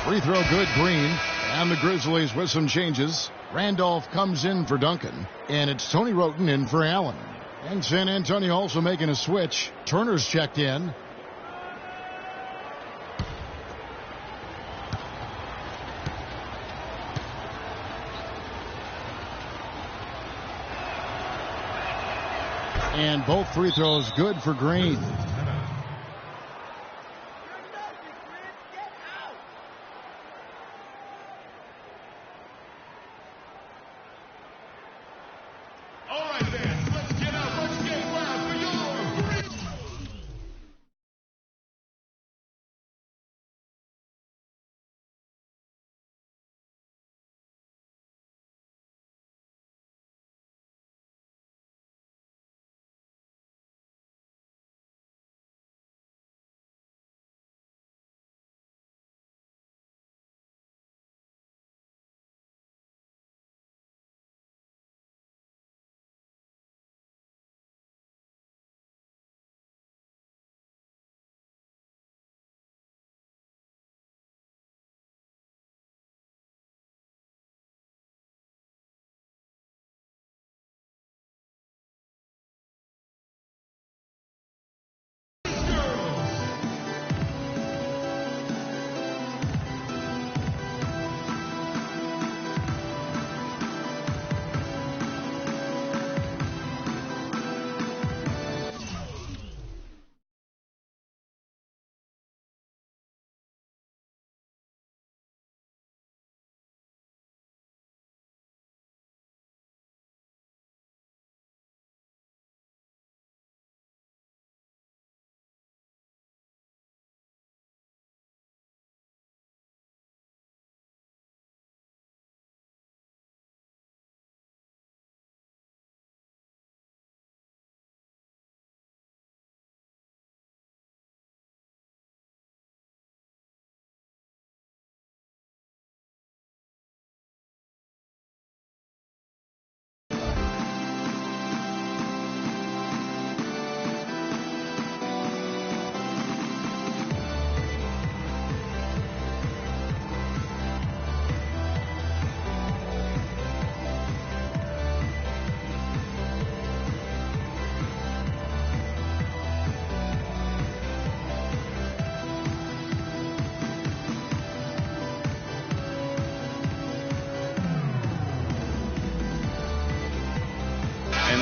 Free throw good, Green. And the Grizzlies with some changes. Randolph comes in for Duncan. And it's Tony Roten in for Allen. And San Antonio also making a switch. Turner's checked in. And both free throws good for Green.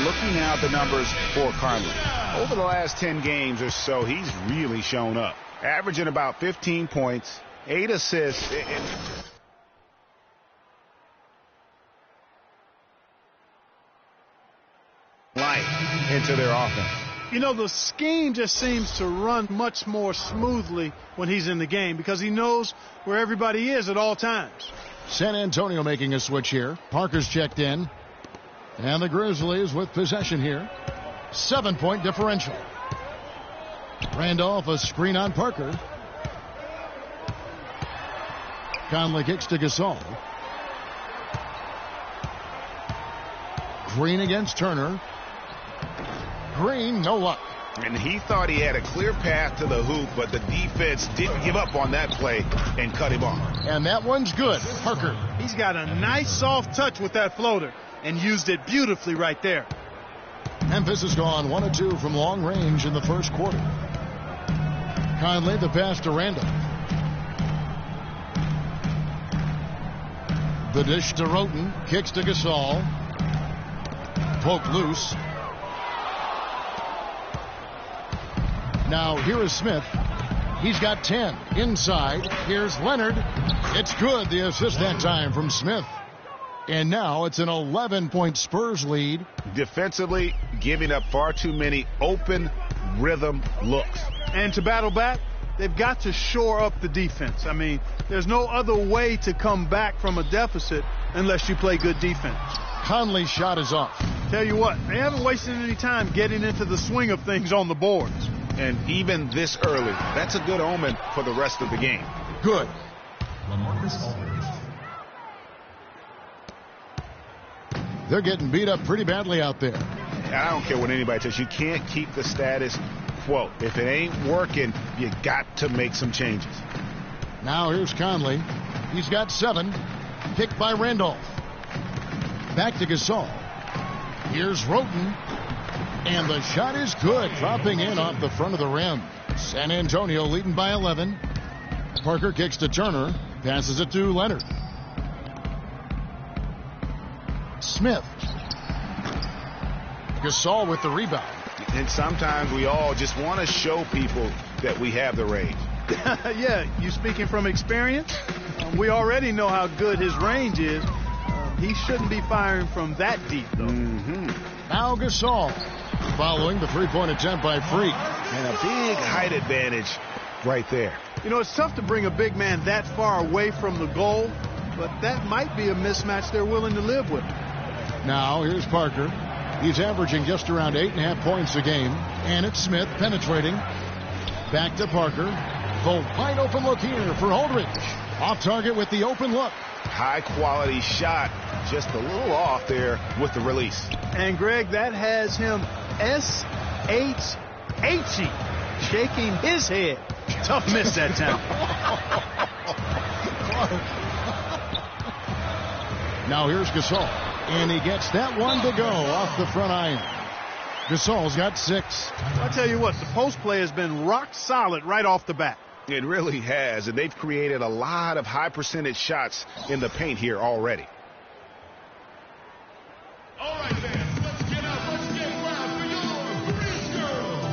Looking now at the numbers for Conley. Over the last 10 games or so, he's really shown up. Averaging about 15 points, 8 assists. Light into their offense. You know, the scheme just seems to run much more smoothly when he's in the game because he knows where everybody is at all times. San Antonio making a switch here. Parker's checked in. And the Grizzlies with possession here. 7-point differential. Randolph a screen on Parker. Conley kicks to Gasol. Green against Turner. Green, no luck. And he thought he had a clear path to the hoop, but the defense didn't give up on that play and cut him off. And that one's good. Parker. He's got a nice soft touch with that floater and used it beautifully right there. Memphis has gone 1 of 2 from long range in the first quarter. Conley the pass to Randolph. The dish to Roten. Kicks to Gasol. Poke loose. Now here is Smith. He's got 10 inside. Here's Leonard. It's good. The assist that time from Smith. And now it's an 11-point Spurs lead. Defensively, giving up far too many open rhythm looks. And to battle back, they've got to shore up the defense. I mean, there's no other way to come back from a deficit unless you play good defense. Conley's shot is off. Tell you what, they haven't wasted any time getting into the swing of things on the boards. And even this early, that's a good omen for the rest of the game. Good. They're getting beat up pretty badly out there. I don't care what anybody says. You can't keep the status quo. If it ain't working, you got to make some changes. Now here's Conley. He's got 7. Picked by Randolph. Back to Gasol. Here's Roten. And the shot is good, dropping in off the front of the rim. San Antonio leading by 11. Parker kicks to Turner. Passes it to Leonard. Smith. Gasol with the rebound. And sometimes we all just want to show people that we have the range. Yeah, you speaking from experience? We already know how good his range is. He shouldn't be firing from that deep, though. Now Gasol, following the three-point attempt by Freak. And a big height advantage right there. You know, it's tough to bring a big man that far away from the goal, but that might be a mismatch they're willing to live with. Now here's Parker. He's averaging just around 8.5 points a game. And it's Smith penetrating. Back to Parker. The wide open look here for Aldridge. Off target with the open look. High quality shot. Just a little off there with the release. And Greg, that has him S-H-H-E, shaking his head. Tough miss that time. Now here's Gasol. And he gets that one to go off the front iron. Gasol's got 6. I'll tell you what, the post play has been rock solid right off the bat. It really has, and they've created a lot of high percentage shots in the paint here already. All right, then, let's get wild for your Grease Girls.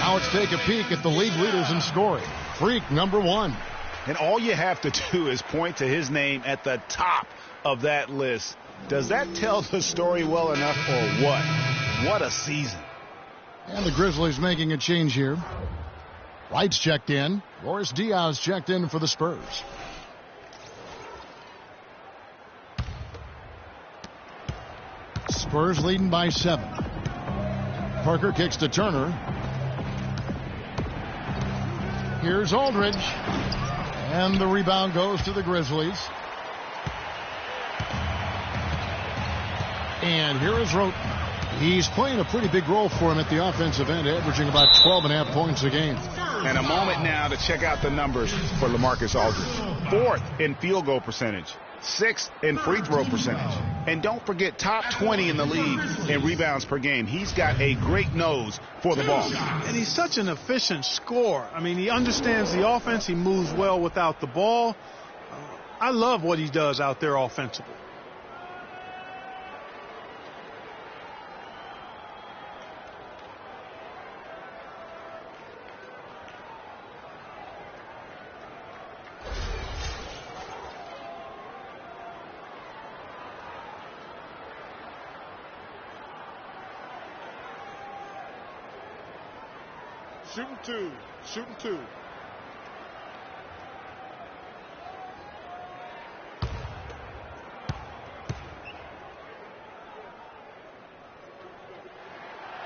Now let's take a peek at the league leaders in scoring. Freak, number 1. And all you have to do is point to his name at the top of that list. Does that tell the story well enough or what? What a season. And the Grizzlies making a change here. Wright's checked in. Boris Diaz checked in for the Spurs. Spurs leading by 7. Parker kicks to Turner. Here's Aldridge. And the rebound goes to the Grizzlies. And here is Roten. He's playing a pretty big role for him at the offensive end, averaging about 12.5 points a game. And a moment now to check out the numbers for LaMarcus Aldridge. 4th in field goal percentage. 6th in free throw percentage. And don't forget, top 20 in the league in rebounds per game. He's got a great nose for the ball. And he's such an efficient scorer. I mean, he understands the offense. He moves well without the ball. I love what he does out there offensively. Shooting two.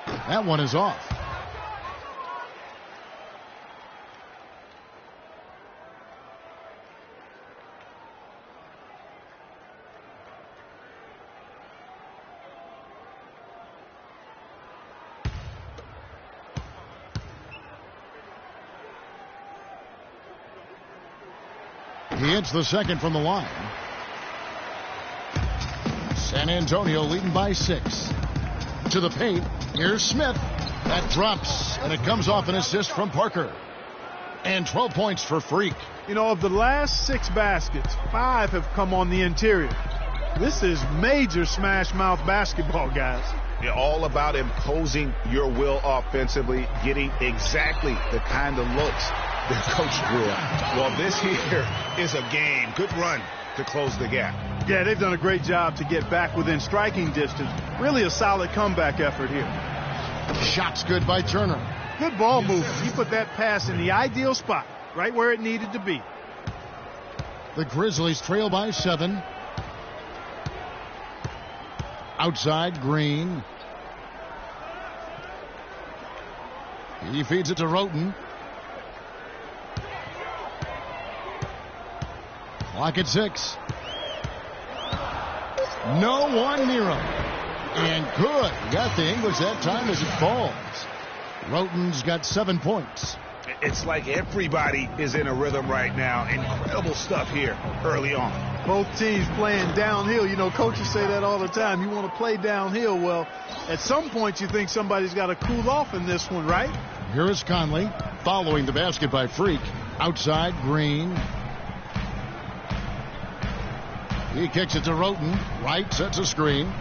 That one is off. He hits the second from the line. San Antonio leading by 6. To the paint. Here's Smith. That drops, and it comes off an assist from Parker. And 12 points for Freak. You know, of the last 6 baskets, 5 have come on the interior. This is major smash mouth basketball, guys. You're all about imposing your will offensively, getting exactly the kind of looks that Coach drew up. Well, this here is a game. Good run to close the gap. Yeah, they've done a great job to get back within striking distance. Really a solid comeback effort here. Shot's good by Turner. Good ball movement. He put that pass in the ideal spot, right where it needed to be. The Grizzlies trail by 7. Outside, Green. He feeds it to Roten. Clock at 6. No one near him. And good. He got the English that time as it falls. Roten's got 7 points. It's like everybody is in a rhythm right now. Incredible stuff here early on. Both teams playing downhill. You know, coaches say that all the time. You want to play downhill. Well, at some point you think somebody's got to cool off in this one, right? Here is Conley following the basket by Freak. Outside, Green. He kicks it to Roten. Wright sets a screen.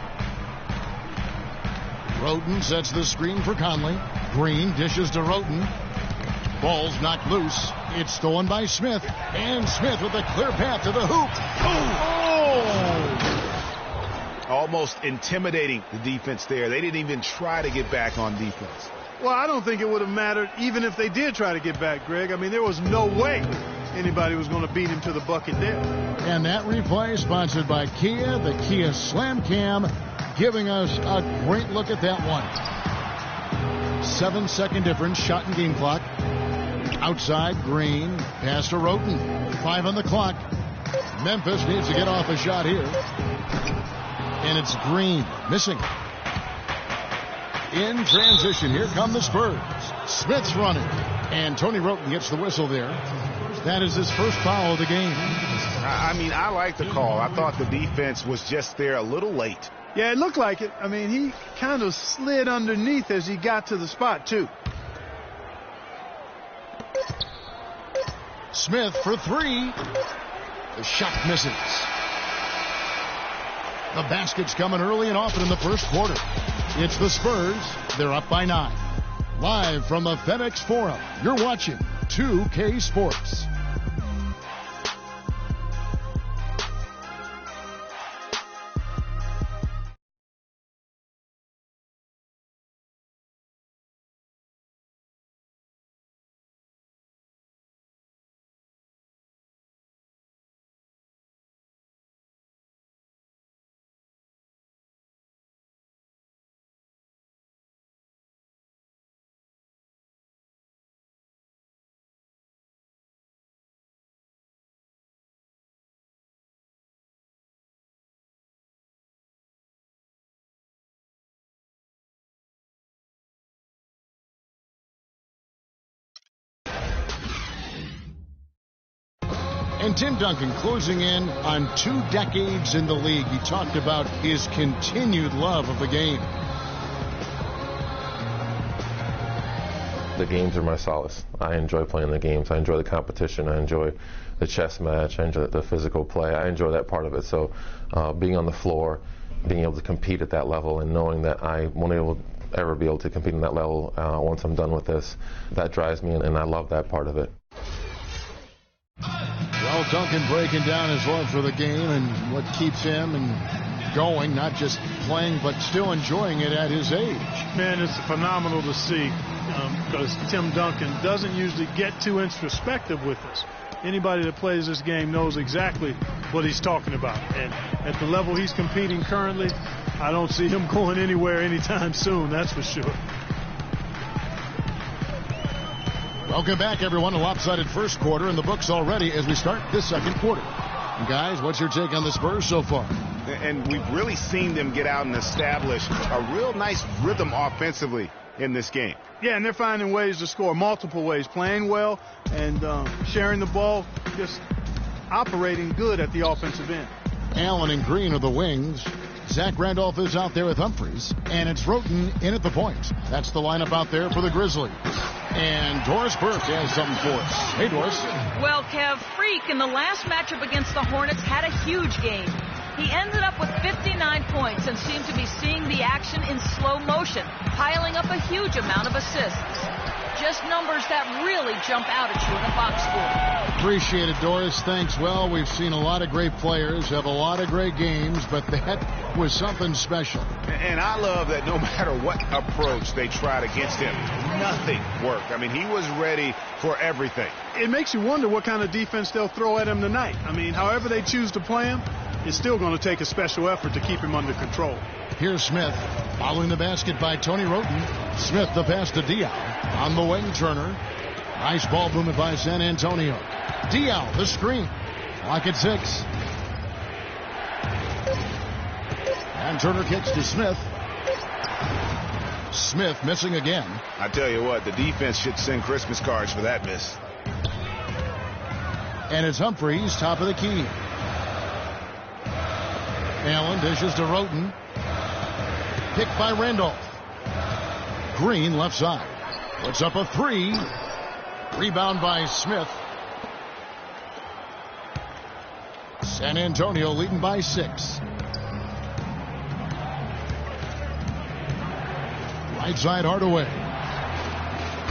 Roten sets the screen for Conley. Green dishes to Roten. Ball's knocked loose. It's stolen by Smith. And Smith with a clear path to the hoop. Oh! Almost intimidating the defense there. They didn't even try to get back on defense. Well, I don't think it would have mattered even if they did try to get back, Greg. I mean, there was no way anybody was going to beat him to the bucket there. And that replay sponsored by Kia, the Kia Slam Cam, giving us a great look at that one. 7-second difference, shot and game clock. Outside, Green, pass to Roten. 5 on the clock. Memphis needs to get off a shot here. And it's Green, missing. In transition, here come the Spurs. Smith's running. And Tony Roten gets the whistle there. That is his first foul of the game. I mean, I like the call. I thought the defense was just there a little late. Yeah, it looked like it. I mean, he kind of slid underneath as he got to the spot, too. Smith for 3. The shot misses. The basket's coming early and often in the first quarter. It's the Spurs. They're up by 9. Live from the FedEx Forum, you're watching 2K Sports. And Tim Duncan closing in on 2 decades in the league. He talked about his continued love of the game. The games are my solace. I enjoy playing the games. I enjoy the competition. I enjoy the chess match. I enjoy the physical play. I enjoy that part of it. So being on the floor, being able to compete at that level and knowing that I won't ever be able to compete on that level once I'm done with this, that drives me, and I love that part of it. Well, Duncan breaking down his love for the game and what keeps him and going, not just playing, but still enjoying it at his age. Man, it's phenomenal to see because Tim Duncan doesn't usually get too introspective with us. Anybody that plays this game knows exactly what he's talking about. And at the level he's competing currently, I don't see him going anywhere anytime soon, that's for sure. Welcome back, everyone. A lopsided first quarter in the books already as we start this second quarter. And guys, what's your take on the Spurs so far? And we've really seen them get out and establish a real nice rhythm offensively in this game. Yeah, and they're finding ways to score, multiple ways, playing well and sharing the ball, just operating good at the offensive end. Allen and Green are the wings. Zach Randolph is out there with Humphries. And it's Roten in at the point. That's the lineup out there for the Grizzlies. And Doris Burke has something for us. Hey, Doris. Well, Kev, Freak in the last matchup against the Hornets had a huge game. He ended up with 59 points and seemed to be seeing the action in slow motion, piling up a huge amount of assists. Just numbers that really jump out at you in a box score. Appreciate it, Doris. Thanks. Well, we've seen a lot of great players have a lot of great games, but that was something special. And I love that no matter what approach they tried against him, nothing worked. I mean, he was ready for everything. It makes you wonder what kind of defense they'll throw at him tonight. I mean, however they choose to play him, it's still going to take a special effort to keep him under control. Here's Smith, following the basket by Tony Roten. Smith, the pass to Diaw. On the wing, Turner. Nice ball movement by San Antonio. Diaw, the screen. Clock at 6. And Turner kicks to Smith. Smith missing again. I tell you what, the defense should send Christmas cards for that miss. And it's Humphreys, top of the key. Allen dishes to Roten. Picked by Randolph. Green left side. Puts up a 3. Rebound by Smith. San Antonio leading by 6. Right side Hardaway.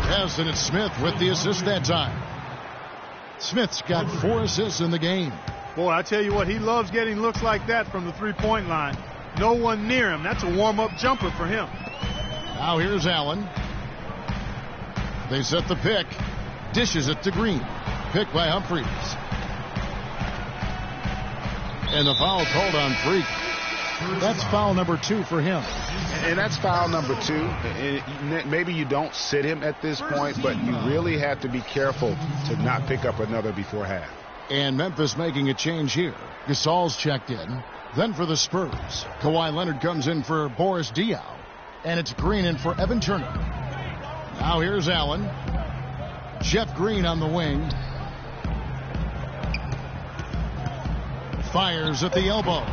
Yes, and it's Smith with the assist that time. Smith's got 4 assists in the game. Boy, I tell you what, he loves getting looks like that from the three-point line. No one near him. That's a warm-up jumper for him. Now here's Allen. They set the pick. Dishes it to Green. Picked by Humphreys. And the foul called on Freak. That's foul number 2 for him. And that's foul number 2. Maybe you don't sit him at this point, but you really have to be careful to not pick up another before half. And Memphis making a change here. Gasol's checked in. Then for the Spurs, Kawhi Leonard comes in for Boris Diaw. And it's Green in for Evan Turner. Now here's Allen. Jeff Green on the wing. Fires at the elbow.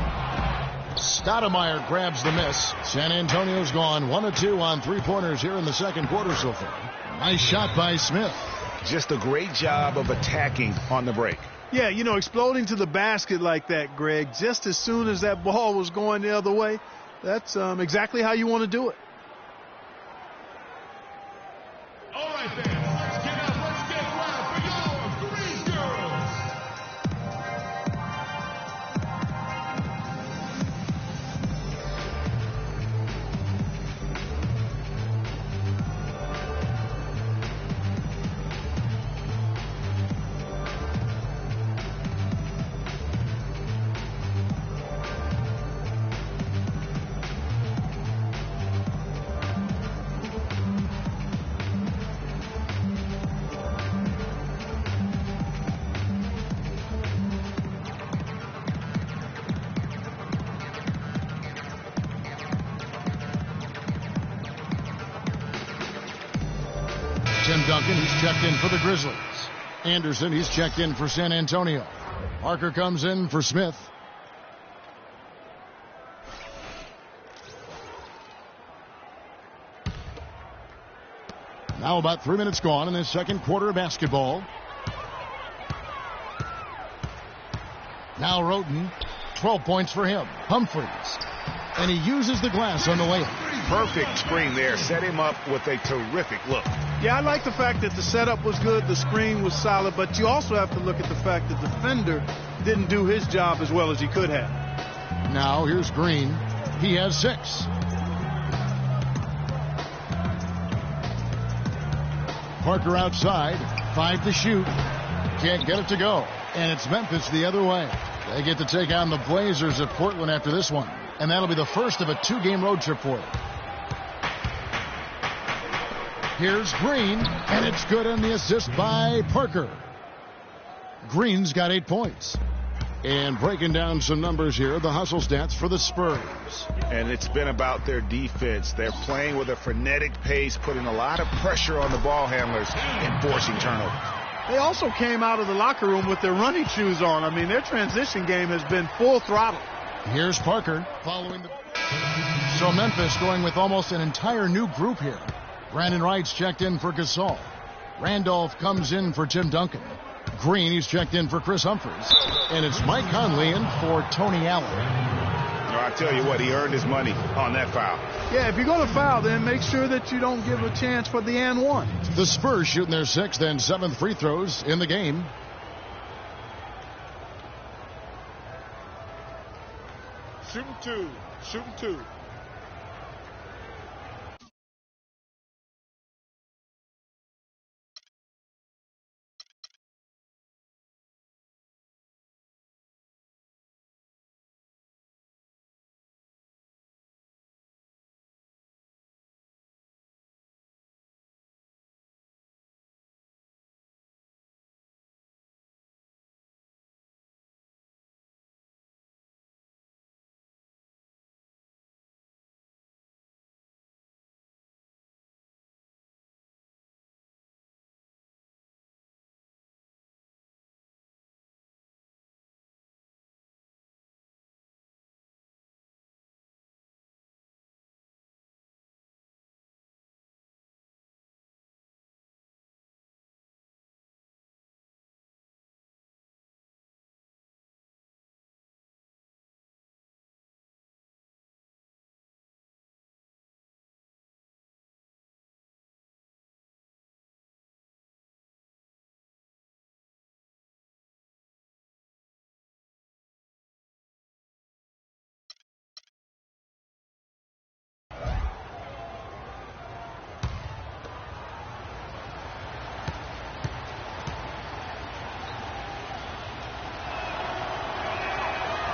Stoudemire grabs the miss. San Antonio's gone 1 of 2 on 3-pointers here in the second quarter so far. Nice shot by Smith. Just a great job of attacking on the break. Yeah, you know, exploding to the basket like that, Greg, just as soon as that ball was going the other way, that's exactly how you want to do it. All right, then. Let's get wild for your Green Girls. Tim Duncan, he's checked in for the Grizzlies. Anderson, he's checked in for San Antonio. Parker comes in for Smith. Now about 3 minutes gone in this second quarter of basketball. Now Roten, 12 points for him. Humphreys. And he uses the glass on the layup. Perfect screen there. Set him up with a terrific look. Yeah, I like the fact that the setup was good, the screen was solid, but you also have to look at the fact that the defender didn't do his job as well as he could have. Now here's Green. He has 6. Parker outside. 5 to shoot. Can't get it to go. And it's Memphis the other way. They get to take on the Blazers at Portland after this one. And that'll be the first of a 2-game road trip for them. Here's Green, and it's good on the assist by Parker. Green's got 8 points. And breaking down some numbers here, the hustle stats for the Spurs. And it's been about their defense. They're playing with a frenetic pace, putting a lot of pressure on the ball handlers and forcing turnovers. They also came out of the locker room with their running shoes on. I mean, their transition game has been full throttle. Here's Parker following the... So Memphis going with almost an entire new group here. Brandon Wright's checked in for Gasol. Randolph comes in for Tim Duncan. Green, he's checked in for Chris Humphries. And it's Mike Conley in for Tony Allen. I tell you what, he earned his money on that foul. Yeah, if you're going to foul, then make sure that you don't give a chance for the and one. The Spurs shooting their 6th and 7th free throws in the game. Shooting two. Shooting two.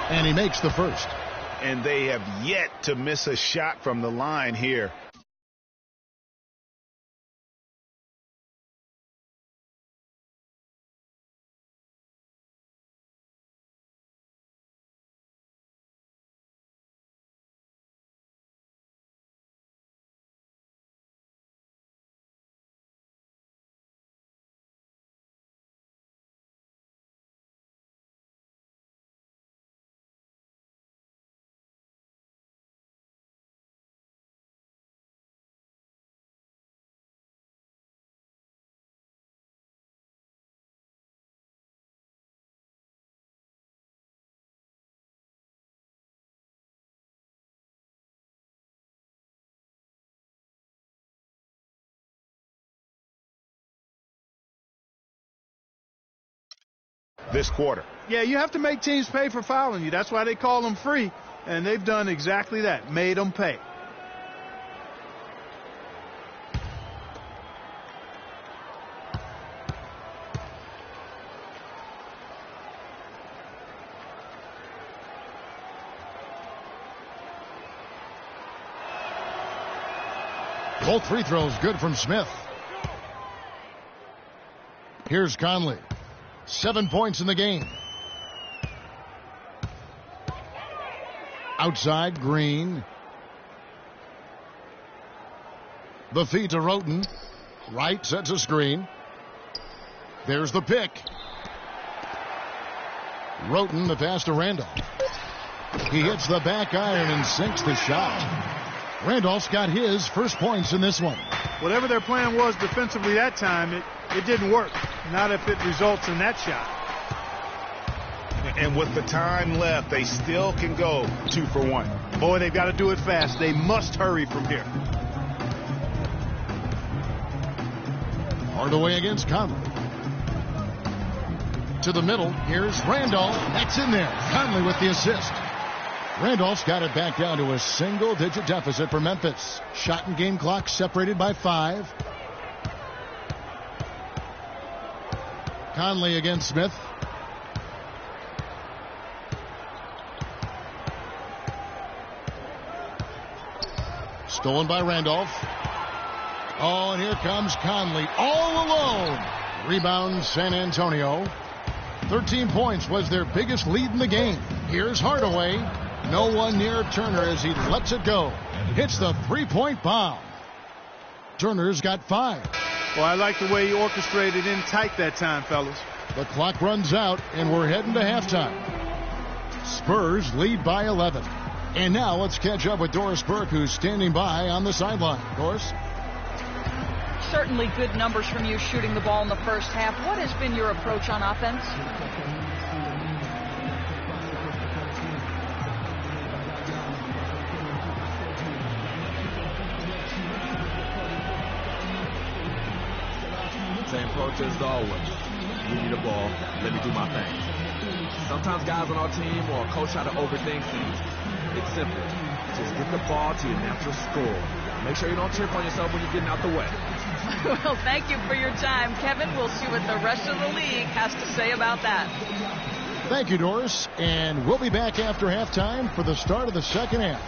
And he makes the first. And they have yet to miss a shot from the line here. This quarter. Yeah, you have to make teams pay for fouling you. That's why they call them free. And they've done exactly that, made them pay. Both free throws good from Smith. Here's Conley. 7 points in the game. Outside, Green. The feed to Roten. Wright sets a screen. There's the pick. Roten, the pass to Randolph. He hits the back iron and sinks the shot. Randolph's got his first points in this one. Whatever their plan was defensively that time, it didn't work. Not if it results in that shot. And with the time left, they still can go 2 for 1. Boy, they've got to do it fast. They must hurry from here. Hardaway against Conley. To the middle. Here's Randolph. That's in there. Conley with the assist. Randolph's got it back down to a single-digit deficit for Memphis. Shot and game clock separated by 5. Conley against Smith. Stolen by Randolph. Oh, and here comes Conley all alone. Rebound San Antonio. 13 points was their biggest lead in the game. Here's Hardaway. No one near Turner as he lets it go. Hits the three-point bomb. Turner's got 5. Well, I like the way he orchestrated in tight that time, fellas. The clock runs out, and we're heading to halftime. Spurs lead by 11. And now let's catch up with Doris Burke, who's standing by on the sideline. Doris? Certainly good numbers from you shooting the ball in the first half. What has been your approach on offense? Same approach as always. Give me the ball, let me do my thing. Sometimes guys on our team or a coach try to overthink things. It's simple. Just get the ball to your natural score. Make sure you don't trip on yourself when you're getting out the way. Well, thank you for your time, Kevin. We'll see what the rest of the league has to say about that. Thank you, Doris. And we'll be back after halftime for the start of the second half.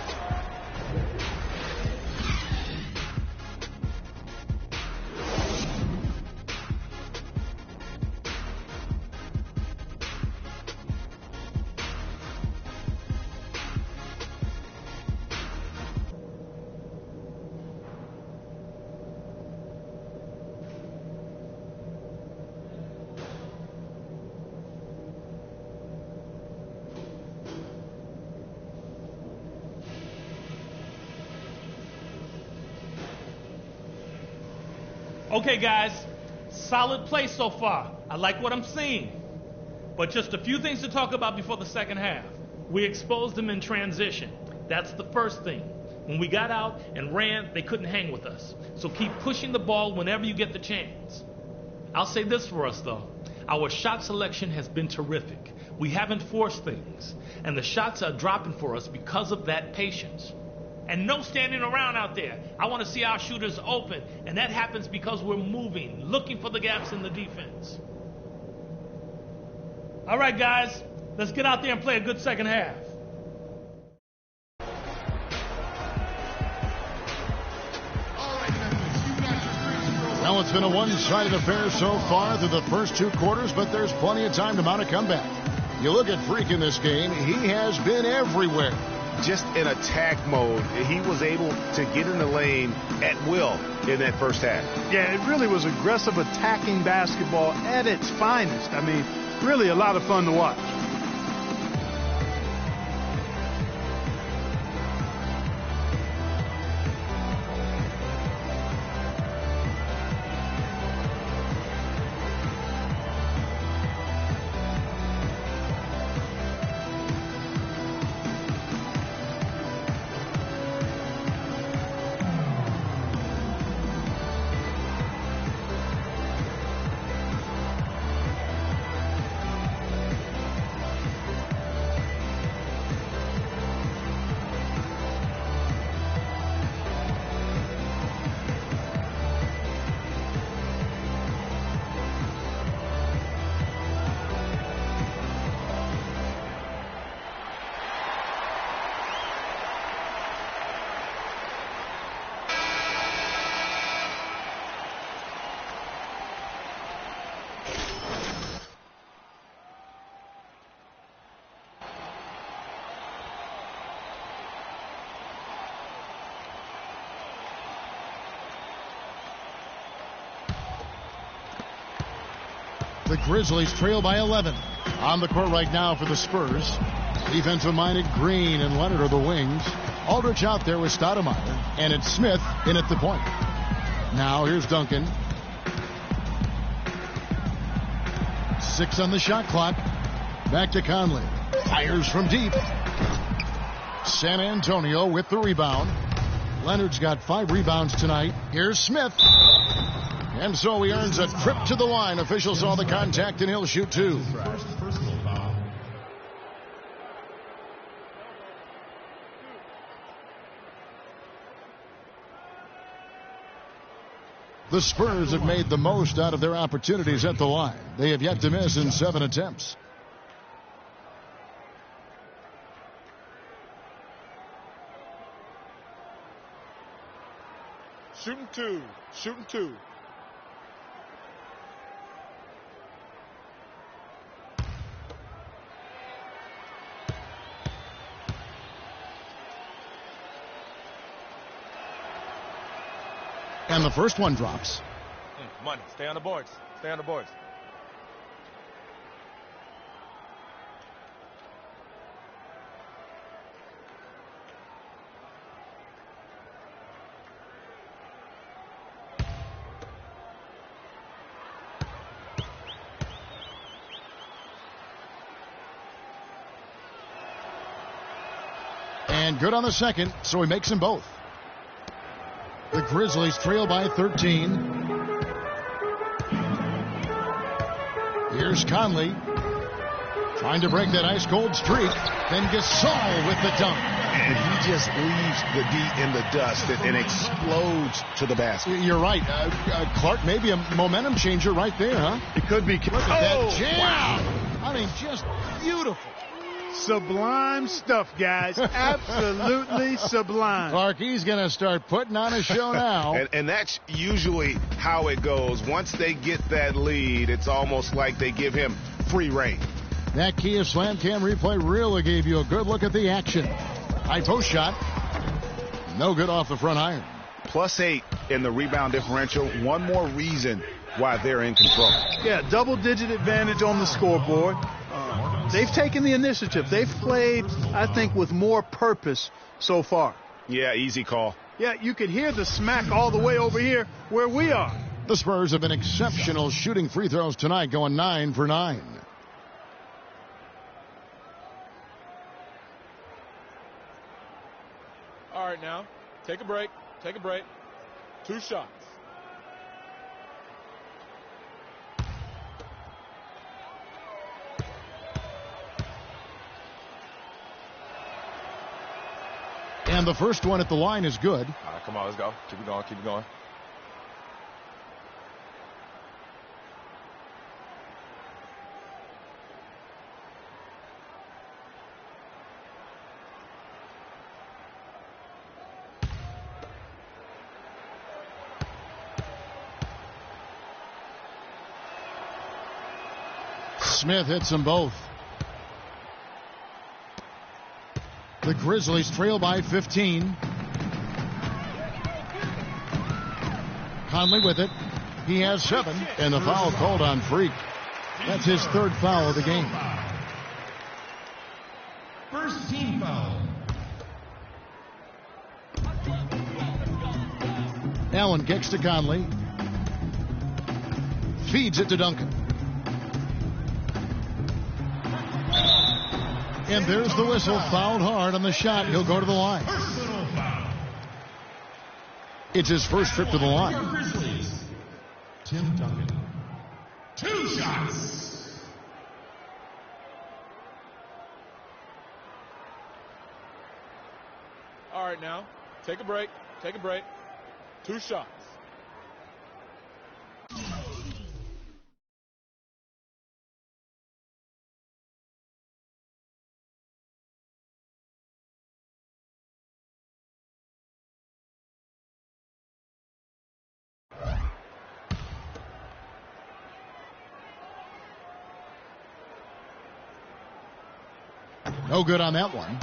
Okay, guys, solid play so far. I like what I'm seeing. But just a few things to talk about before the second half. We exposed them in transition. That's the first thing. When we got out and ran, they couldn't hang with us. So keep pushing the ball whenever you get the chance. I'll say this for us, though. Our shot selection has been terrific. We haven't forced things. And the shots are dropping for us because of that patience. And no standing around out there. I want to see our shooters open, and that happens because we're moving, looking for the gaps in the defense. All right, guys, let's get out there and play a good second half. Well, it's been a one-sided affair so far through the first two quarters, but there's plenty of time to mount a comeback. You look at Freak in this game, he has been everywhere. Just in attack mode, he was able to get in the lane at will in that first half. Yeah, it really was aggressive attacking basketball at its finest. I mean, really a lot of fun to watch. The Grizzlies trail by 11. On the court right now for the Spurs. Defensive-minded Green and Leonard are the wings. Aldridge out there with Stoudemire. And it's Smith in at the point. Now here's Duncan. 6 on the shot clock. Back to Conley. Fires from deep. San Antonio with the rebound. Leonard's got 5 rebounds tonight. Here's Smith. And so he earns a trip to the line. Officials saw the contact, and he'll shoot 2. The Spurs have made the most out of their opportunities at the line. They have yet to miss in 7 attempts. Shooting 2. Shooting 2. And the first one drops. Money. Stay on the boards. Stay on the boards. And good on the second, so he makes them both. The Grizzlies trail by 13. Here's Conley trying to break that ice-cold streak. Then Gasol with the dunk. And he just leaves the D in the dust and explodes to the basket. You're right. Clark, maybe a momentum changer right there, huh? It could be. Look at that jam. Wow. I mean, just beautiful. Sublime stuff, guys. Absolutely sublime. Clark, he's going to start putting on a show now. And that's usually how it goes. Once they get that lead, it's almost like they give him free reign. That Kia Slam Cam replay really gave you a good look at the action. High post shot. No good off the front iron. +8 in the rebound differential. One more reason why they're in control. Yeah, double-digit advantage on the scoreboard. They've taken the initiative. They've played, I think, with more purpose so far. Yeah, easy call. Yeah, you could hear the smack all the way over here where we are. The Spurs have been exceptional shooting free throws tonight, going 9 for 9. All right, now, take a break. Take a break. 2 shots. And the first one at the line is good. All right, come on, let's go. Keep it going, keep it going. Smith hits them both. The Grizzlies trail by 15. Conley with it. He has 7, and the foul called on Freak. That's his 3rd foul of the game. First team foul. Allen kicks to Conley. Feeds it to Duncan. And there's the whistle. Fouled hard on the shot. He'll go to the line. Personal foul. It's his first trip to the line. Grizzlies. Tim Duncan. 2 shots. All right, now, take a break. Take a break. 2 shots. No good on that one.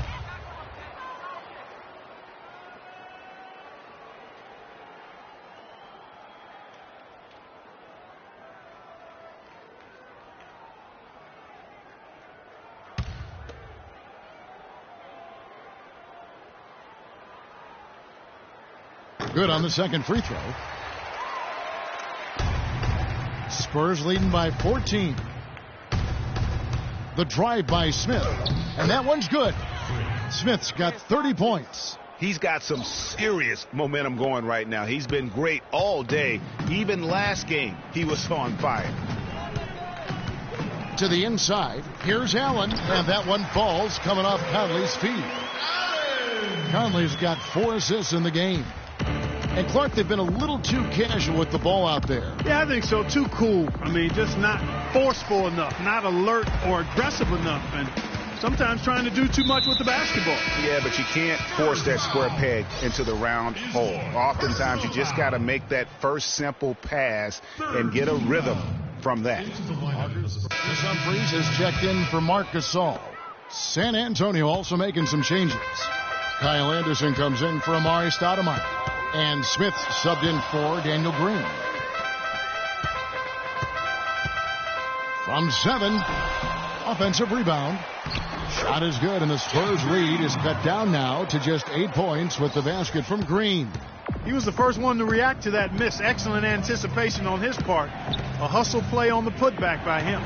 Good on the second free throw. Spurs leading by 14. The drive by Smith, and that one's good. Smith's got 30 points. He's got some serious momentum going right now. He's been great all day. Even last game, he was on fire. To the inside, here's Allen, and that one falls coming off Conley's feet. Conley's got 4 assists in the game. And Clark, they've been a little too casual with the ball out there. Yeah, I think so. Too cool. I mean, just not forceful enough, not alert or aggressive enough, and sometimes trying to do too much with the basketball. Yeah, but you can't force that square peg into the round hole. Oftentimes, you just got to make that first simple pass and get a rhythm from that. Humphries has checked in for Marc Gasol. San Antonio also making some changes. Kyle Anderson comes in for Amari Stoudemire. And Smith subbed in for Daniel Green. From 7, offensive rebound. Shot is good, and the Spurs lead is cut down now to just 8 points with the basket from Green. He was the first one to react to that miss. Excellent anticipation on his part. A hustle play on the putback by him.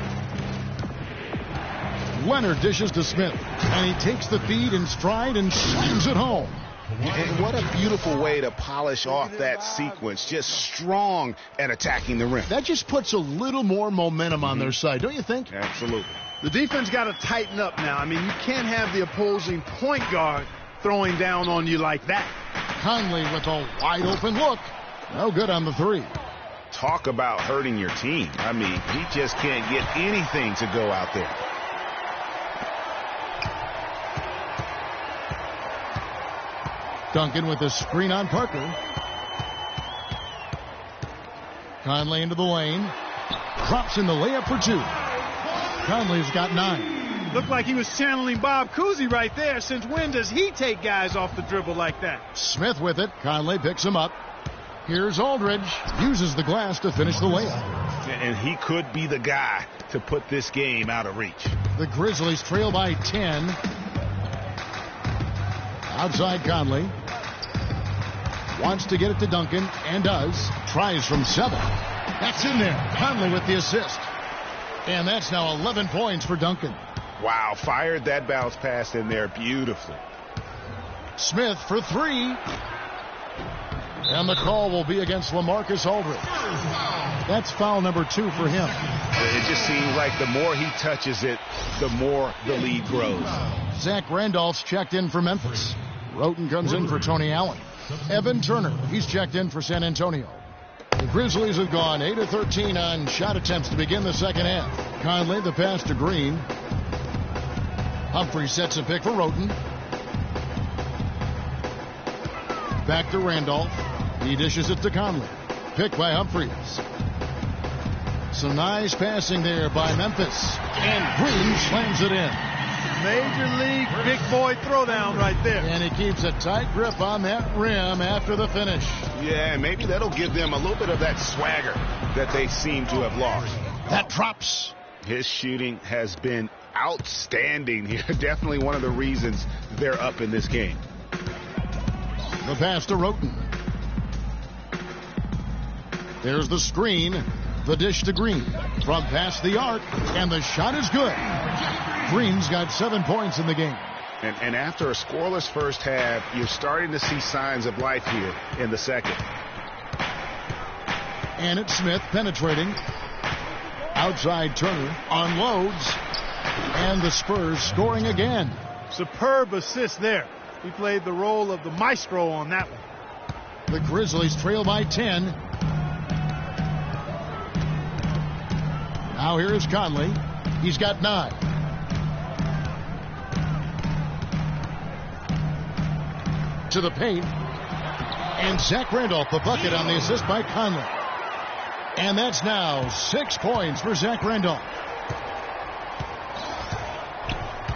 Leonard dishes to Smith, and he takes the feed in stride and slams it home. And what a beautiful way to polish off that sequence. Just strong at attacking the rim. That just puts a little more momentum on their side, don't you think? Absolutely. The defense got to tighten up now. I mean, you can't have the opposing point guard throwing down on you like that. Conley with a wide open look. No good on the three. Talk about hurting your team. I mean, he just can't get anything to go out there. Duncan with a screen on Parker. Conley into the lane. Drops in the layup for two. Conley's got 9. Looked like he was channeling Bob Cousy right there. Since when does he take guys off the dribble like that? Smith with it. Conley picks him up. Here's Aldridge. Uses the glass to finish the layup. And he could be the guy to put this game out of reach. The Grizzlies trail by 10. Outside Conley. Wants to get it to Duncan, and does. Tries from 7. That's in there. Conley with the assist. And that's now 11 points for Duncan. Wow, fired that bounce pass in there beautifully. Smith for 3. And the call will be against LaMarcus Aldridge. That's foul number 2 for him. It just seems like the more he touches it, the more the lead grows. Zach Randolph's checked in for Memphis. Roten comes in for Tony Allen. Evan Turner, he's checked in for San Antonio. The Grizzlies have gone 8 of 13 on shot attempts to begin the second half. Conley, the pass to Green. Humphrey sets a pick for Roten. Back to Randolph. He dishes it to Conley. Pick by Humphreys. Some nice passing there by Memphis. And Green slams it in. Major league big boy throwdown right there. And he keeps a tight grip on that rim after the finish. Yeah, maybe that'll give them a little bit of that swagger that they seem to have lost. That drops. His shooting has been outstanding here. Definitely one of the reasons they're up in this game. The pass to Roten. There's the screen. The dish to Green. From past the arc. And the shot is good. Green's got 7 points in the game. And after a scoreless first half, you're starting to see signs of life here in the second. And it's Smith penetrating. Outside Turner unloads. And the Spurs scoring again. Superb assist there. He played the role of the maestro on that one. The Grizzlies trail by 10. Now here is Conley. He's got 9. To the paint. And Zach Randolph, the bucket on the assist by Conley. And that's now 6 points for Zach Randolph.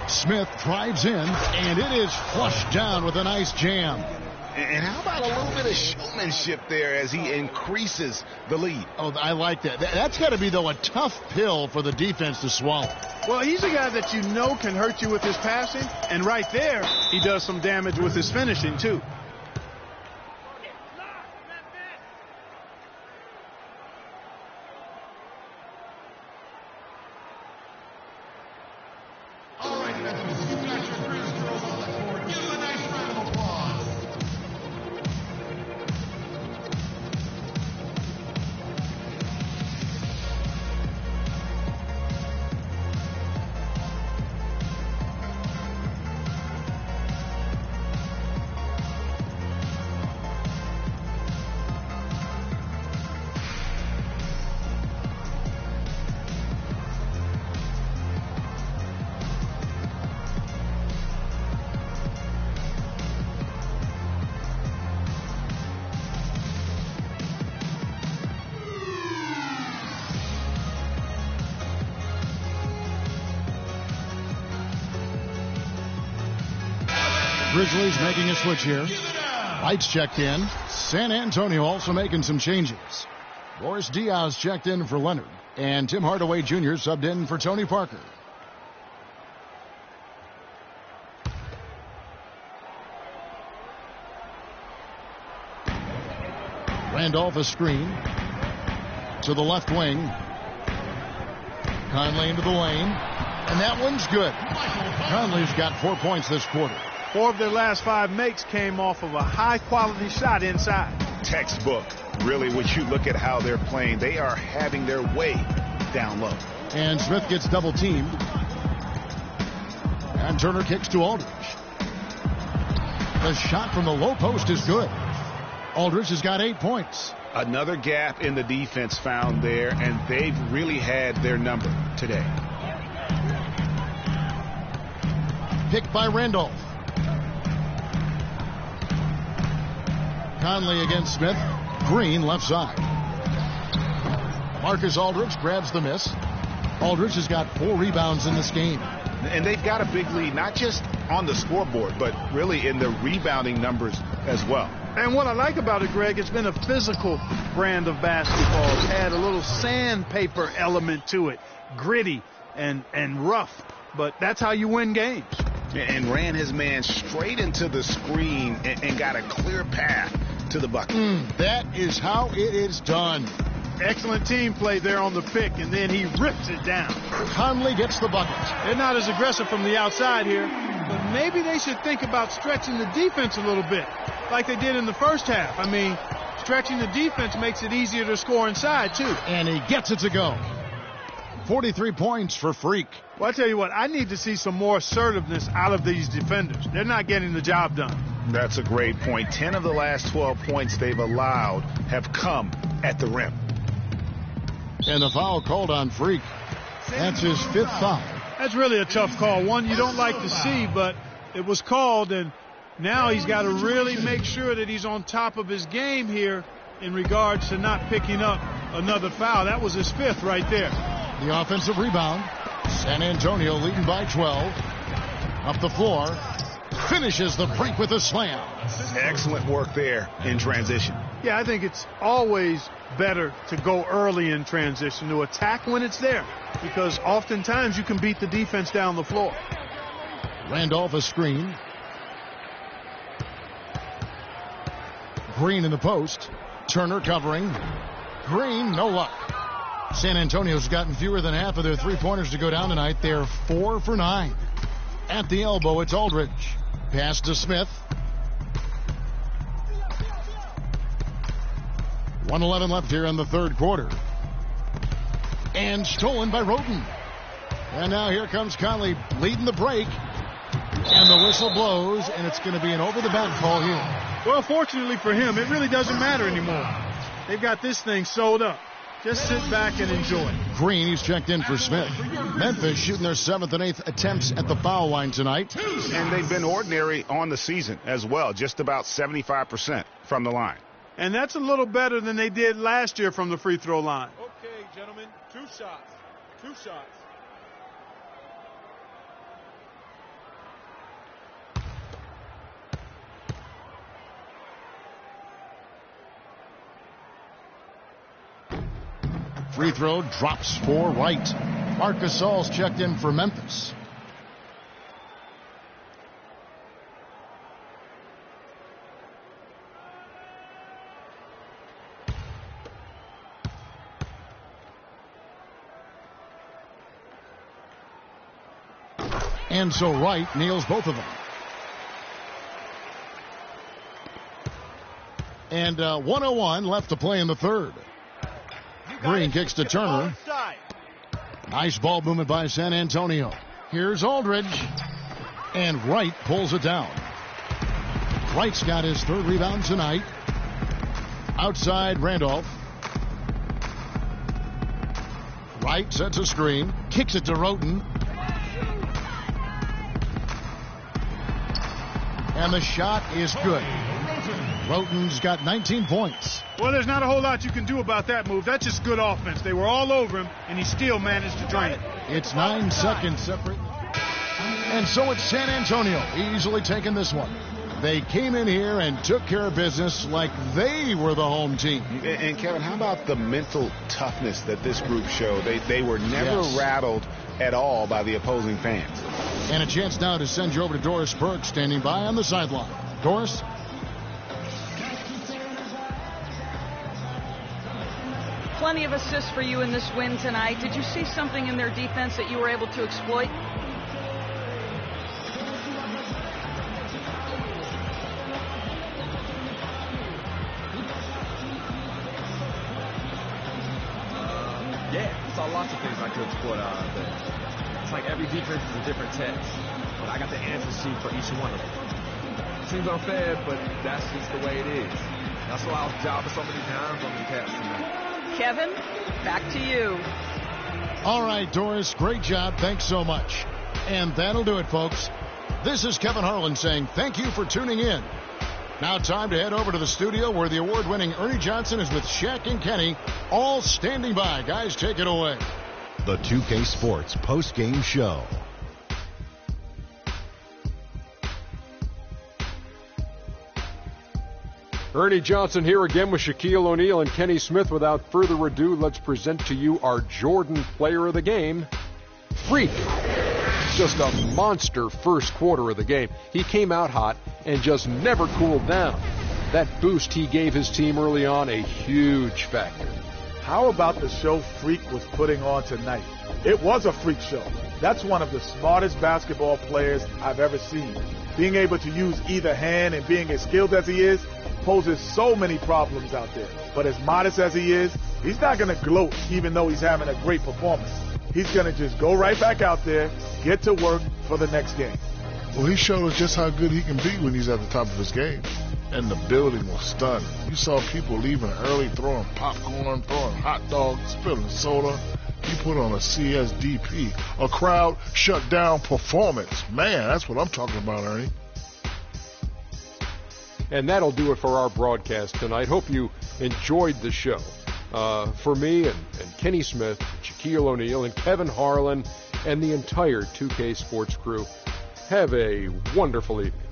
Smith drives in, and it is flushed down with a nice jam. And how about a little bit of showmanship there as he increases the lead? Oh, I like that. That's got to be, though, a tough pill for the defense to swallow. Well, he's a guy that you know can hurt you with his passing, and right there, he does some damage with his finishing, too. Grizzlies making a switch here. Lights checked in. San Antonio also making some changes. Boris Diaz checked in for Leonard. And Tim Hardaway Jr. subbed in for Tony Parker. Randolph a screen. To the left wing. Conley into the lane. And that one's good. Conley's got 4 points this quarter. 4 of their last 5 makes came off of a high-quality shot inside. Textbook. Really, when you look at how they're playing, they are having their way down low. And Smith gets double-teamed. And Turner kicks to Aldridge. The shot from the low post is good. Aldridge has got 8 points. Another gap in the defense found there, and they've really had their number today. Picked by Randolph. Conley against Smith. Green left side. Marcus Aldridge grabs the miss. Aldridge has got 4 rebounds in this game. And they've got a big lead, not just on the scoreboard, but really in the rebounding numbers as well. And what I like about it, Greg, it's been a physical brand of basketball. It's had a little sandpaper element to it, gritty and rough. But that's how you win games. And ran his man straight into the screen and got a clear path to the bucket. That is how it is done. Excellent team play there on the pick, and then he rips it down. Conley gets the bucket. They're not as aggressive from the outside here, but maybe they should think about stretching the defense a little bit, like they did in the first half. I mean, stretching the defense makes it easier to score inside, too. And he gets it to go. 43 points for Freak. Well, I tell you what, I need to see some more assertiveness out of these defenders. They're not getting the job done. That's a great point. 10 of the last 12 points they've allowed have come at the rim. And the foul called on Freak. That's his 5th foul. That's really a tough call. One you don't like to see, but it was called, and now he's got to really make sure that he's on top of his game here in regards to not picking up another foul. That was his 5th right there. The offensive rebound. San Antonio leading by 12. Up the floor. Finishes the break with a slam. Excellent work there in transition. Yeah, I think it's always better to go early in transition, to attack when it's there, because oftentimes you can beat the defense down the floor. Randolph a screen. Green in the post. Turner covering. Green, no luck. San Antonio's gotten fewer than half of their three-pointers to go down tonight. They're 4 for 9. At the elbow, it's Aldridge. Pass to Smith. 1:11 left here in the third quarter. And stolen by Roten. And now here comes Conley leading the break. And the whistle blows, and it's going to be an over-the-back call here. Well, fortunately for him, it really doesn't matter anymore. They've got this thing sewed up. Just sit back and enjoy. Green, he's checked in for Smith. Memphis shooting their 7th and 8th attempts at the foul line tonight. And they've been ordinary on the season as well, just about 75% from the line. And that's a little better than they did last year from the free throw line. Okay, gentlemen, 2 shots. 2 shots. Free throw drops for Wright. Marcus Gasol's checked in for Memphis. And so Wright nails both of them. And 1:01 left to play in the third. Green kicks to Turner. Nice ball movement by San Antonio. Here's Aldridge. And Wright pulls it down. Wright's got his 3rd rebound tonight. Outside Randolph. Wright sets a screen. Kicks it to Roten. And the shot is good. Roten's got 19 points. Well, there's not a whole lot you can do about that move. That's just good offense. They were all over him, and he still managed to drain it. It's 9 seconds separate. And so it's San Antonio easily taking this one. They came in here and took care of business like they were the home team. And Kevin, how about the mental toughness that this group showed? They were never rattled at all by the opposing fans. And a chance now to send you over to Doris Burke, standing by on the sideline. Doris? Plenty of assists for you in this win tonight. Did you see something in their defense that you were able to exploit? Yeah, I saw lots of things I could exploit out of there. It's like every defense is a different test, but I got the answer sheet for each one of them. Seems unfair, but that's just the way it is. That's why I was jobbing so many times on the Cats tonight. Kevin, back to you. All right, Doris, great job. Thanks so much. And that'll do it, folks. This is Kevin Harlan saying thank you for tuning in. Now time to head over to the studio where the award-winning Ernie Johnson is with Shaq and Kenny, all standing by. Guys, take it away. The 2K Sports post-game show. Ernie Johnson here again with Shaquille O'Neal and Kenny Smith. Without further ado, let's present to you our Jordan Player of the Game, Freak. Just a monster first quarter of the game. He came out hot and just never cooled down. That boost he gave his team early on, a huge factor. How about the show Freak was putting on tonight? It was a freak show. That's one of the smartest basketball players I've ever seen. Being able to use either hand and being as skilled as he is poses so many problems out there. But as modest as he is, he's not going to gloat even though he's having a great performance. He's going to just go right back out there, get to work for the next game. Well, he showed us just how good he can be when he's at the top of his game. And the building was stunning. You saw people leaving early, throwing popcorn, throwing hot dogs, spilling soda. He put on a CSDP, a crowd shut down performance. Man, that's what I'm talking about, Ernie. And that'll do it for our broadcast tonight. Hope you enjoyed the show. For me and Kenny Smith, Shaquille O'Neal, and Kevin Harlan, and the entire 2K Sports crew, have a wonderful evening.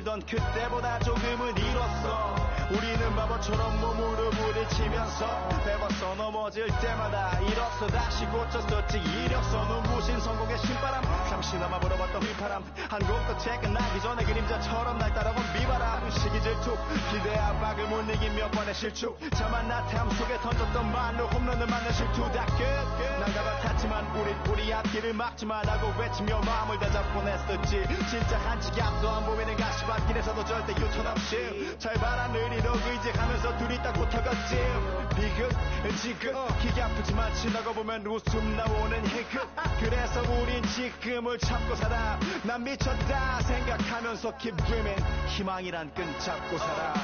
그때보다 조금은 잃었어. 우리는 바보처럼 몸으로 부딪히면서 배웠어. 넘어질 때마다 일었어. 다시 고쳤었지. 이력서 눈부신 성공의 신바람. 잠시나마 불어봤던 휘파람. 한 곡도 퇴근하기 전에 그림자처럼 날 따라온 비바람. 시기 질투 기대 압박을 못 이긴 몇 번의 실축. 자만 나태함 속에 던졌던 말로 홈런을 맞는 실투. 다 끝. 난가가 탔지만 우리 앞길을 막지만 하고 외치며 마음을 다잡곤 했었지. 진짜 한치 앞도 안 보이는 가시밭길에서도 절대 유턴 없이 잘바람을 이뤄 의지하면서 둘이 딱 붙어갔지. 비극 지금 기가 아프지만 지나고 보면 웃음 나오는 희극. 그래서 우린 지금을 참고 살아. 난 미쳤다 생각하면서 keep dreaming. 희망이란 끈 잡고 살아.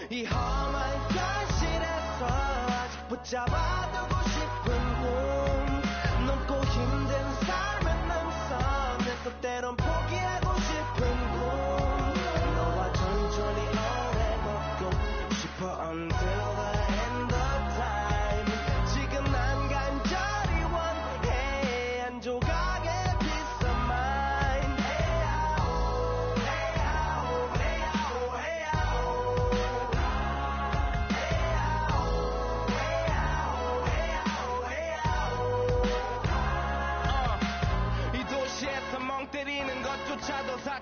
이 험한 현실에서 아직 붙잡아두고 싶은 꿈. 넘고 힘든 삶의 능선에서 때론 포기하고 싶은 꿈. 너와 천천히 오래 걷고 싶어 until the end of time. 지금 난 간절히 원해 한 조각의 peace of mind. 헤야오 헤야오 헤야오 헤야오 헤야오 헤야오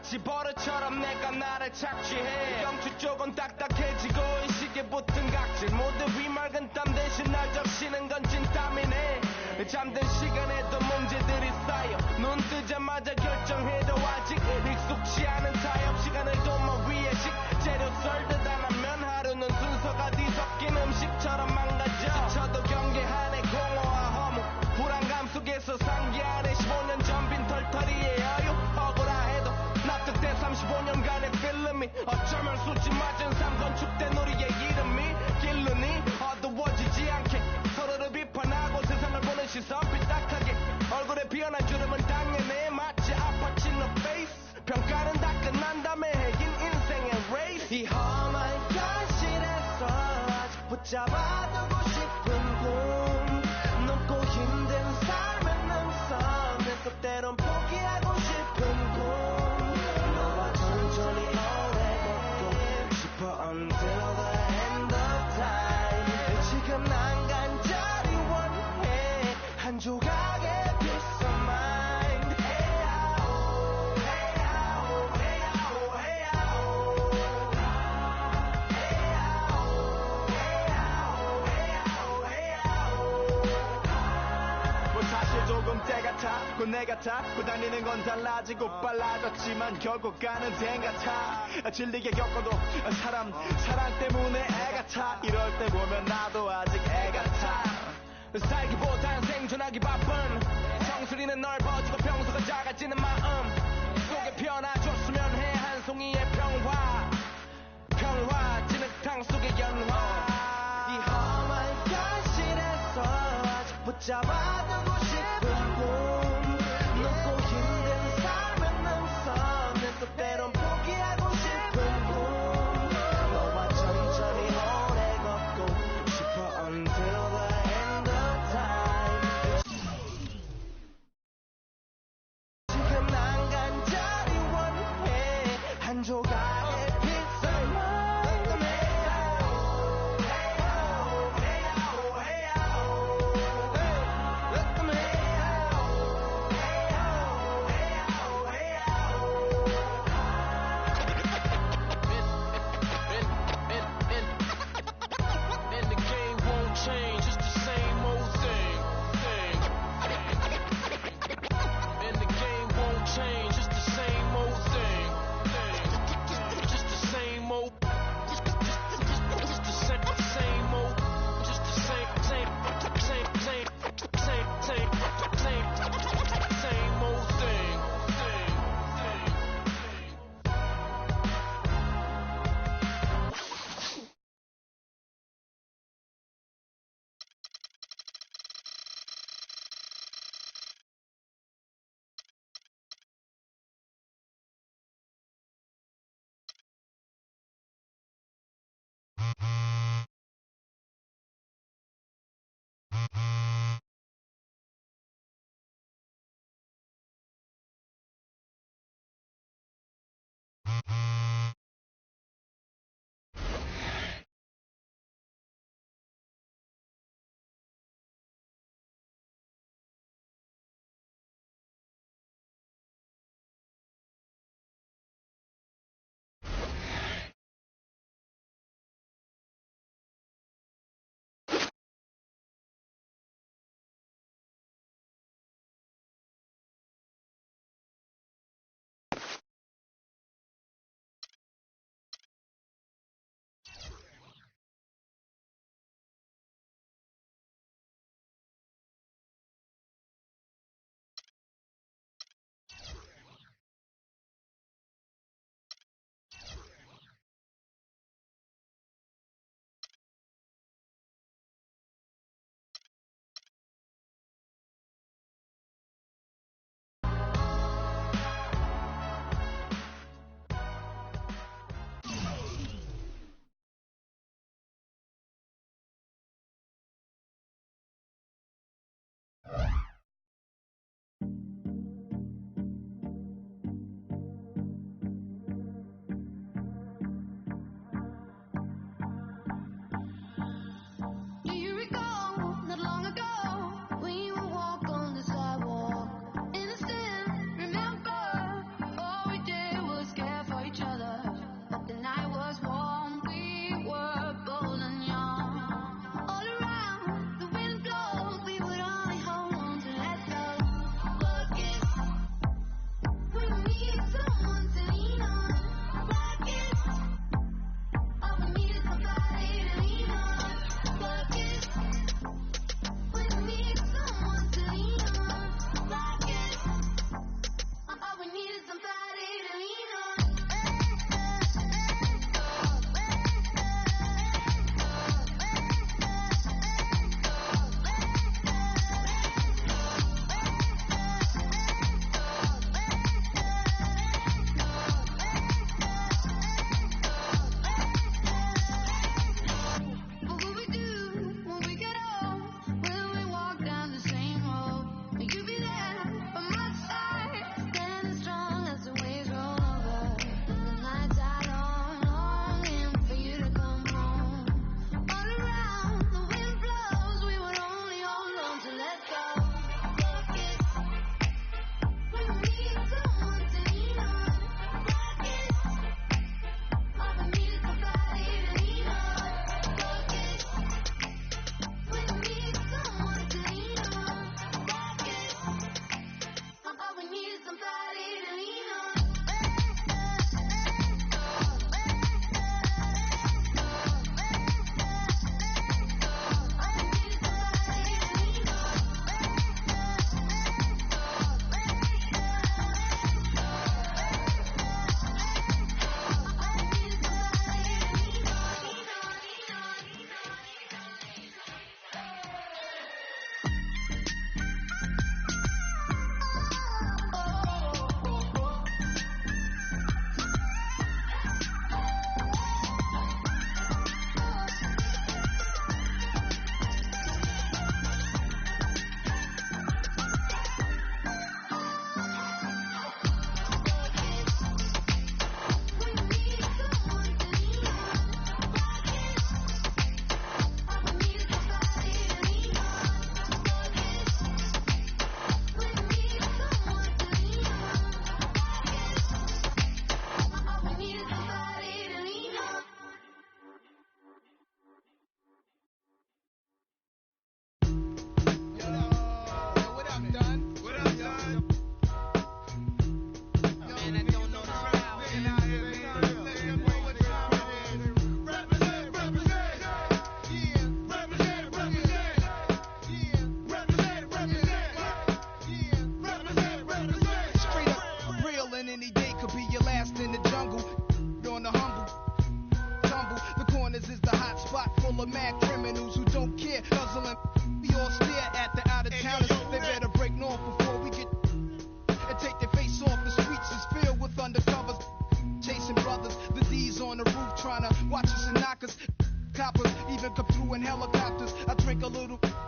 마치 버릇처럼 내가 나를 착취해 영추 쪽은 딱딱해지고 의식에 붙은 각질 모두 위맑은 땀 대신 날 적시는 건 진땀이네 잠든 시간에도 문제들이 쌓여 눈 뜨자마자 결정해도 아직 익숙치 않은 타협 시간을 도마 위에 식재료 썰듯 안 하면 하루는 순서가 뒤섞인 음식처럼 망가져 지쳐도 경계하네 공허와 허무 불안감 속에서 상기하네 15년 전 빈 털터리의 여유 억울해도 납득돼 35년간의 필름이 어쩌면 수치 맞은 삶 건축된 우리의 이름이 길르니 어두워지지 않게 서로를 비판하고 세상을 보는 시선 삐딱하게 얼굴에 피어난 주름은 당연해 마치 아파친 너 페이스 평가는 다 끝난 다음에 핵인 인생의 레이스 이 험한 현실에서 아직 붙잡아두고 싶은 꿈 높고 힘든 삶의 능선 내 때론 포기하고 싶은 꿈 너와 천천히 오래 걷고 싶어 until the end of time 지금 난 간절히 원해 한 조각의 peace of mind 뭐 사실 조금 때가 타고 내가 타고 다니는 건 달라지고 빨라졌지만 결국 가는 생 같아 질리게 겪어도 사람 때문에 애가 타 이럴 때 보면 나도 아직 애 같아 살기보단 생존하기 바쁜 정수리는 넓어지고 평소가 작아지는 마음 속에 피어나줬으면 해 한 송이의 평화 진흙탕 속의 연화 이 험한 현실에서 아직 붙잡아두고 싶은 꿈 높고 힘든 삶의 능선에서 때론 포기하고 싶은 꿈 너와 천천히 오래 걷고 싶어 until the end of time 지금 난 간절히 원해 한 조각의 peace of mind Let them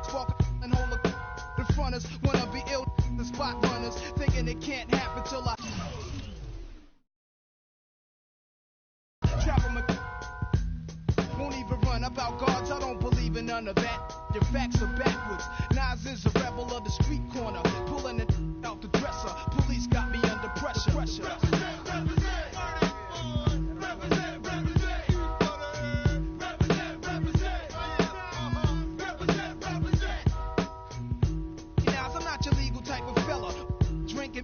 spark and hold the fronters. Wanna be ill, the spot runners, thinking it can't happen till I trap 'em. Won't even run about guards, I don't believe in none of that. Your facts are backwards. Nas is a rebel of the street corner, pulling it out the dresser. Police got me under pressure. Now, I'm not your legal type of fella. Drinking.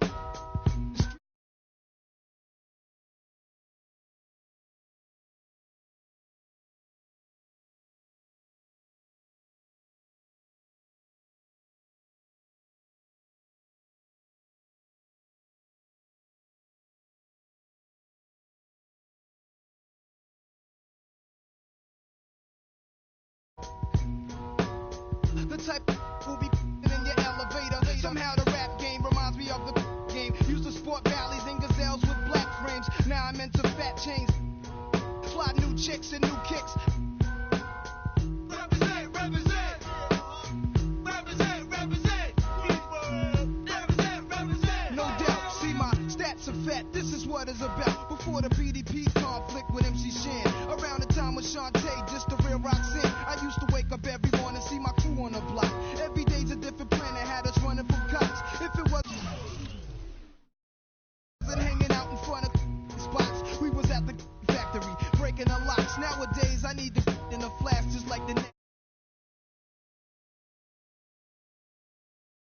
The type will be in your elevator. Somehow the rap game reminds me of the game. Used to sport valleys and gazelles with black frames. Now I'm into fat chains. Fly new chicks and new kicks. Represent, represent. Represent, represent. Represent, represent. No doubt, see my stats are fat. This is what it's about. Before the PDP conflict with MC Shan. Around the time with Shantae, just the real Roxanne. I used to wake up every morning, see my crew on the block. Every day's a different planet, had us running from cops. If it wasn't hanging out in front of spots, we was at the factory breaking the locks. Nowadays I need the in a flash just like the